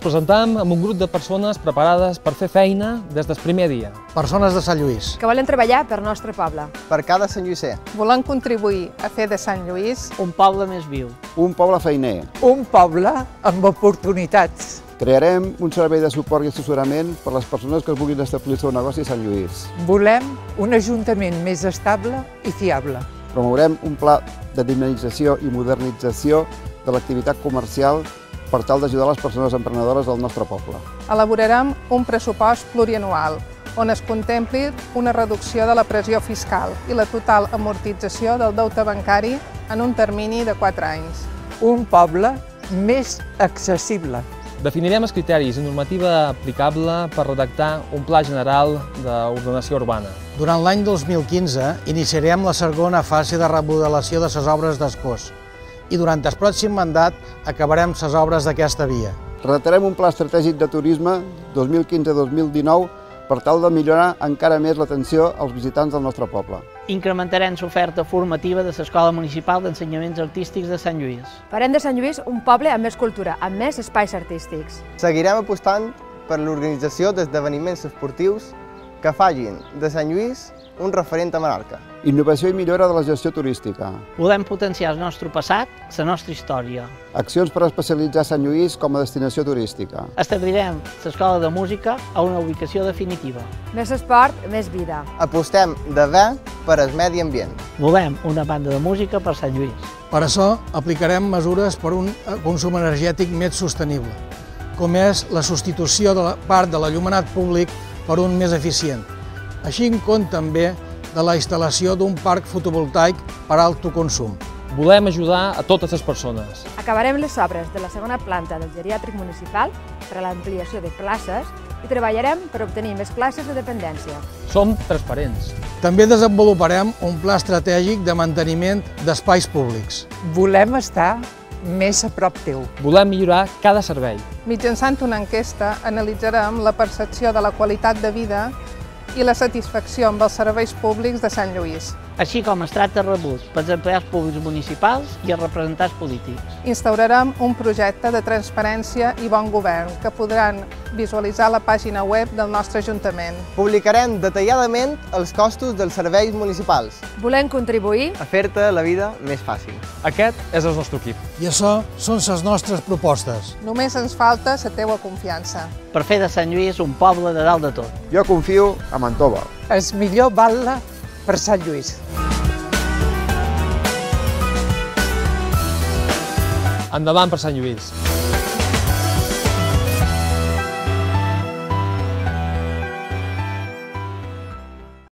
Ens presentem amb un grup de persones preparades per fer feina des del primer dia. Persones de Sant Lluís. Que volen treballar per nostre poble. Per cada santlluïser. Volem contribuir a fer de Sant Lluís un poble més viu. Un poble feiner. Un poble amb oportunitats. Crearem un servei de suport i assessorament per a les persones que vulguin establir el seu negoci a Sant Lluís. Volem un ajuntament més estable i fiable. Promourem un pla de dinamització i modernització de l'activitat comercial per tal d'ajudar les persones emprenedores del nostre poble. Elaborarem un pressupost plurianual on es contempli una reducció de la pressió fiscal i la total amortització del deute bancari en un termini de 4 anys. Un poble més accessible. Definirem els criteris i normativa aplicable per redactar un pla general d'ordenació urbana. Durant l'any 2015 iniciarem la segona fase de remodelació de les obres d'Escós i durant el pròxim mandat acabarem les obres d'aquesta via. Redactarem un pla estratègic de turisme 2015-2019 per tal de millorar encara més l'atenció als visitants del nostre poble. Incrementarem l'oferta formativa de l'Escola Municipal d'Ensenyaments Artístics de Sant Lluís. Farem de Sant Lluís un poble amb més cultura, amb més espais artístics. Seguirem apostant per l'organització d'esdeveniments esportius que facin de Sant Lluís un referent a Menorca. Innovació i millora de la gestió turística. Volem potenciar el nostre passat, la nostra història. Accions per especialitzar Sant Lluís com a destinació turística. Establirem l'escola de música a una ubicació definitiva. Més esport, més vida. Apostem de bé per al medi ambient. Volem una banda de música per Sant Lluís. Per això aplicarem mesures per un consum energètic més sostenible, com és la substitució de la part de l'enllumenat públic per un més eficient, així com també de la instal·lació d'un parc fotovoltaic per a autoconsum. Volem ajudar a totes les persones. Acabarem les obres de la segona planta del geriàtric municipal per a l'ampliació de places i treballarem per obtenir més places de dependència. Som transparents. També desenvoluparem un pla estratègic de manteniment d'espais públics. Volem estar més a prop teu. Volem millorar cada servei. Mitjançant una enquesta analitzarem la percepció de la qualitat de vida i la satisfacció amb els serveis públics de Sant Lluís. Així com es tracta rebut pels empleats públics municipals i els representants polítics. Instaurarem un projecte de transparència i bon govern que podran visualitzar a la pàgina web del nostre Ajuntament. Publicarem detalladament els costos dels serveis municipals. Volem contribuir A fer-te la vida més fàcil. Aquest és el nostre equip. I això són les nostres propostes. Només ens falta la teua confiança. Per fer de Sant Lluís un poble de dalt de tot. Jo confio a Mantova. El millor batlle per Sant Lluís. Endavant per Sant Lluís.